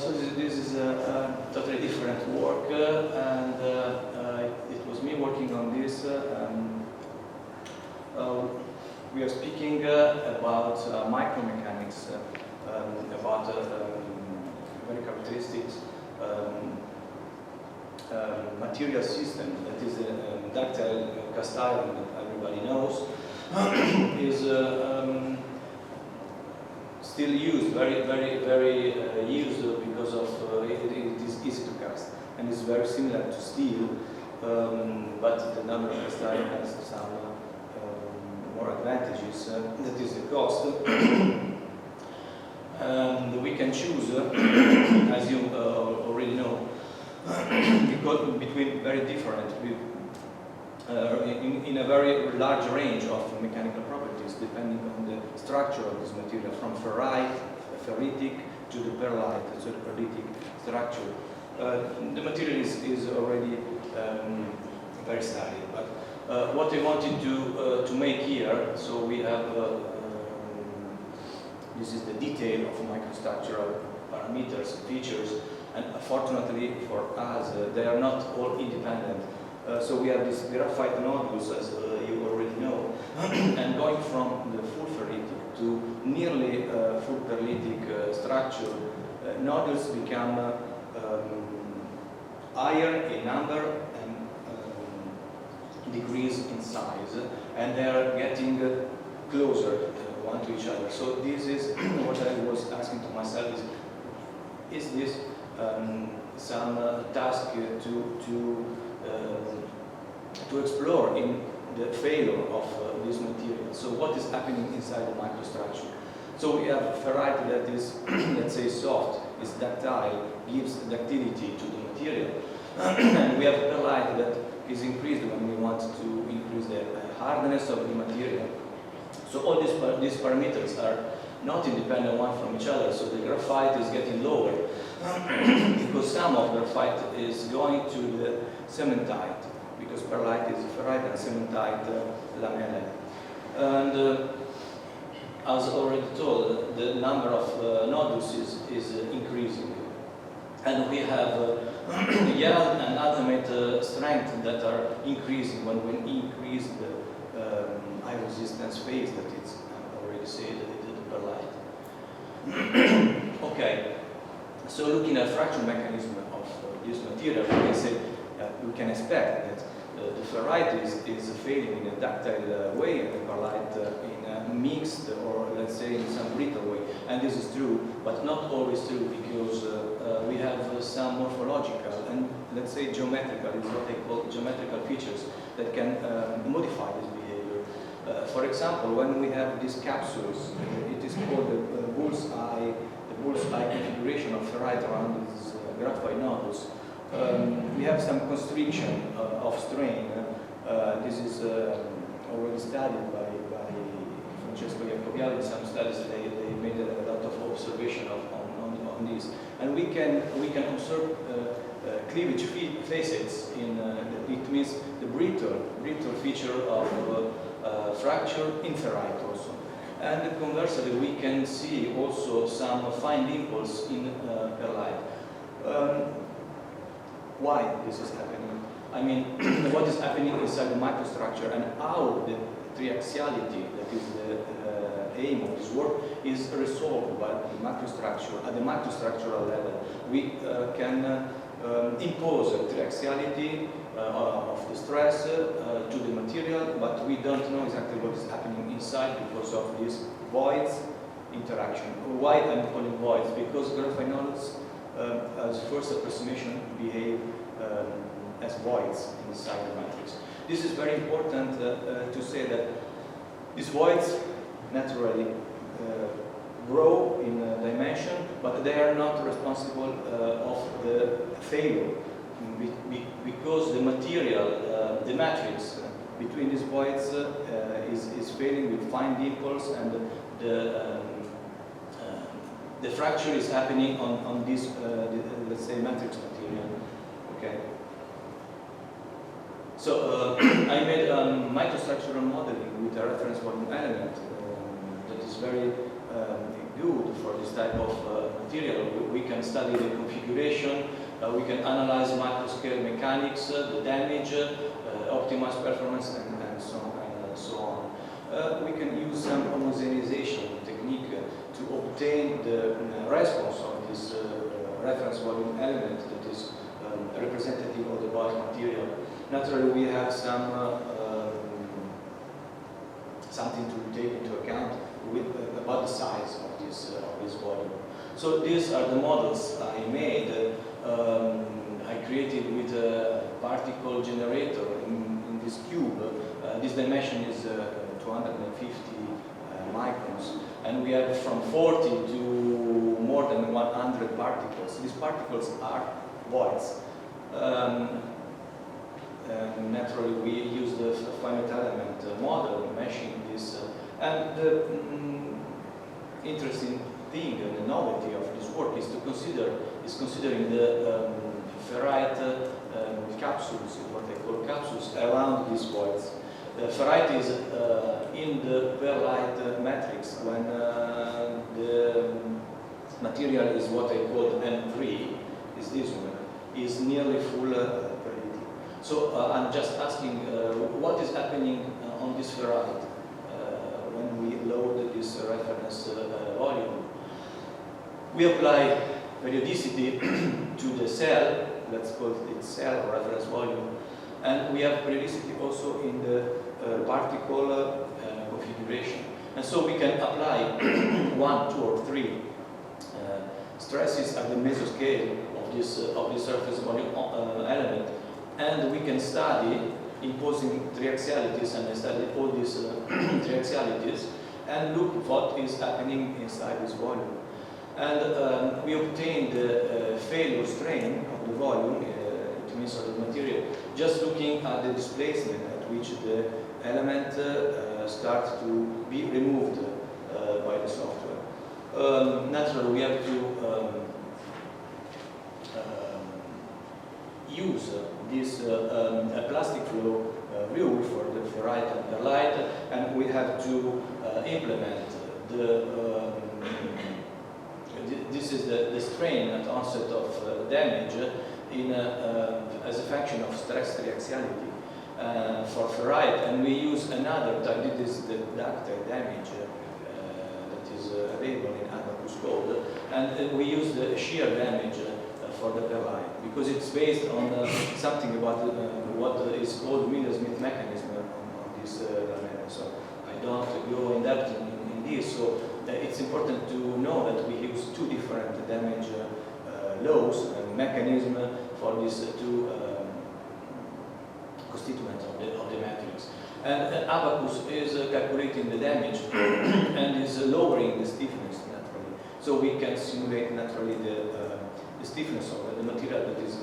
So this is a totally different work, and it was me working on this. We are speaking about micromechanics, about very characteristic material system that is a ductile cast iron that everybody knows is still used, very used because of it is easy to cast and it's very similar to steel, but the number of cast iron has some more advantages. That is the cost. And we can choose, as you already know, because between very different, in a very large range of mechanical properties, depending on the structure of this material, from ferritic to the perlite, so the perlitic structure. The material is already very studied, but what I wanted to make here, so we have this is the detail of microstructural parameters, features, and fortunately for us, they are not all independent. So we have this graphite nodules, as you already know, and going from the full ferritic to nearly full perlitic structure, nodules become higher in number and decrease in size, and they are getting closer one to each other. So this is what I was asking to myself: is this some task to explore in the failure of this material? So what is happening inside the microstructure? So we have ferrite that is, let's say, soft, is ductile, gives ductility to the material, and we have perlite that is increased when we want to increase the hardness of the material. So all these parameters are not independent one from each other, so the graphite is getting lower because some of graphite is going to the cementite, because perlite is ferrite and cementite lamellae. And as already told, the number of nodules is increasing. And we have yield and ultimate strength that are increasing when we increase the high resistance phase that it's already said, the perlite. Okay, so looking at fracture mechanism of this material, we can say we can expect that the ferrite is failing in a ductile way and the perlite in a mixed, or let's say in some brittle way. And this is true, but not always true, because we have some morphological and, let's say, geometrical, is what they call geometrical features that can modify this behavior. For example, when we have these capsules, it is called the bullseye configuration of ferrite around these graphite nodules. We have some constriction of strain. This is already studied by Francesco Iacovialli. Some studies they made a lot of observation on this, and we can observe cleavage facets in. It means the brittle feature of fracture in ferrite also. And conversely, we can see also some fine dimples in perlite. Why this is happening? I mean, what is happening inside the microstructure and how the triaxiality, that is the aim of this work, is resolved by the microstructure. At the microstructural level, we can impose a triaxiality of the stress to the material, but we don't know exactly what is happening inside because of this voids interaction. Why I'm calling voids? Because graphite nodules, as first approximation, behave as voids inside the matrix. This is very important to say that these voids naturally grow in dimension, but they are not responsible of the failure, because the material, the matrix between these voids is failing with fine dimples, and the fracture is happening on this, let's say, matrix material. Okay. So I made microstructural modeling with a reference volume element that is very good for this type of material. We can study the configuration, we can analyze microscale mechanics, the damage, optimize performance, and so on. We can use some homogenization technique to obtain the response of this reference volume element that is representative of the bulk material. Naturally, we have something to take into account about the size of this volume. So these are the models I made. I created with a particle generator in this cube. This dimension is 250 microns, and we have from 40 to more than 100 particles. These particles are voids. Naturally, we use the finite element model, meshing this. And the interesting thing and the novelty of this work is considering the ferrite capsules, what I call capsules, around these voids. The ferrite is in the perlite matrix when the material is what I call N3, is this one, is nearly full perlite. So I'm just asking what is happening on this ferrite when we load this reference volume. We apply periodicity to the cell, let's call it cell or reference volume, and we have periodicity also in the particle configuration. And so we can apply 1, 2, or 3 stresses at the mesoscale of this surface volume element, and we can study imposing triaxialities and study all these triaxialities and look what is happening inside this volume. And we obtain the failure strain of the volume, it means of the material, just looking at the displacement at which the element starts to be removed by the software. Naturally, we have to use this plastic flow rule for the ferrite and perlite, and we have to implement this is the strain at onset of damage as a function of stress triaxiality for ferrite, and we use another type. This is the ductile damage that is available in Abacus code, and we use the shear damage for the perlite because it's based on something about what is called Miller-Smith mechanism on this lamella. So I don't go in depth in this. So it's important to know that we use two different damage laws and mechanism for these two constituents of the matrix. And Abacus is calculating the damage and is lowering the stiffness naturally. So we can simulate naturally the stiffness of the material that is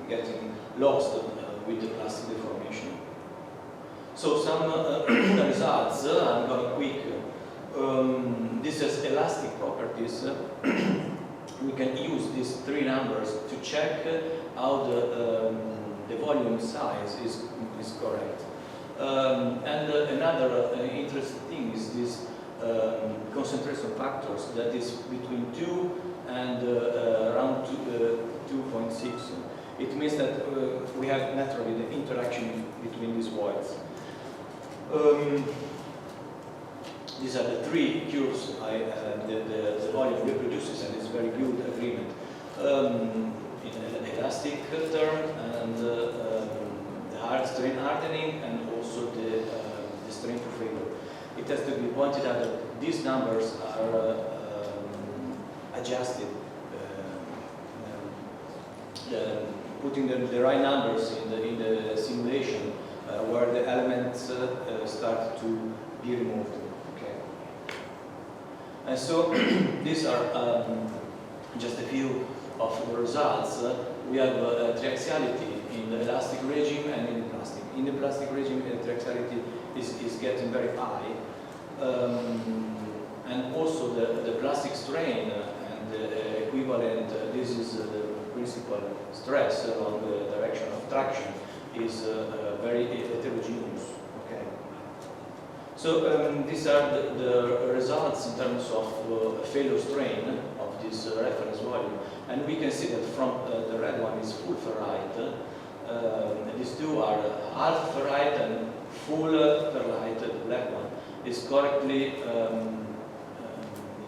getting lost with the plastic deformation. So some results, I'm going quick. This is elastic properties. We can use these three numbers to check how the volume size is correct. And another interesting thing is this concentration factors that is between 2 and around 2.6. It means that we have naturally the interaction between these voids. These are the three curves the volume reproduces, and it's very good agreement. In an elastic term, and the hard strain hardening, and also the strain to failure. It has to be pointed out that these numbers are adjusted, putting the right numbers in the simulation where the elements start to be removed. Okay. And so these are just a few of the results. We have triaxiality in the elastic regime and in the plastic. In the plastic regime, the triaxiality is getting very high. And also the plastic strain and the equivalent, this is the principal stress along the direction of traction, is very heterogeneous. Okay. So these are the results in terms of failure strain of this reference volume. And we can see that from the red one is full ferrite. These two are half ferrite and full perlite. The black one is correctly, in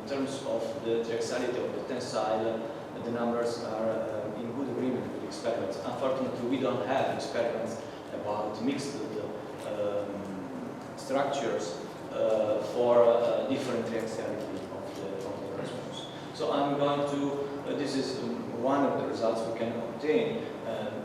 terms of the triaxiality of the tensile, the numbers are in good agreement with experiments. Unfortunately, we don't have experiments about mixed structures for different triaxiality of the response. So I'm going to, this is one of the results we can obtain,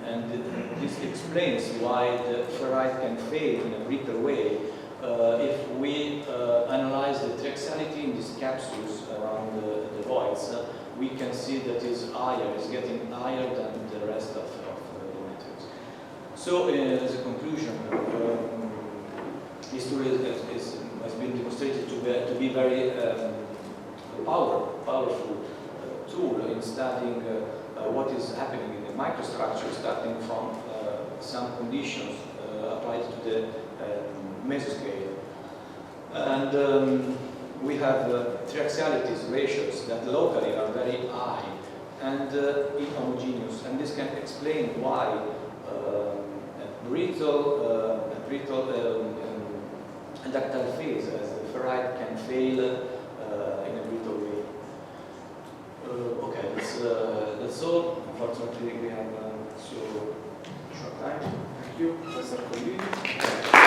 and this explains why the ferrite can fail in a brittle way if we analyze the triaxiality in these capsules around the voids. We can see that it's higher, it's getting higher than the rest of the methods. So as a conclusion, this tool has been demonstrated to be very powerful tool in studying what is happening in the microstructure, starting from some conditions applied to the mesoscale. And we have triaxialities ratios that locally are very high and inhomogeneous, and this can explain why a brittle ductile phase as the ferrite can fail in a brittle way. Okay, that's all. Unfortunately, we have so short time. Thank you, Professor Collini.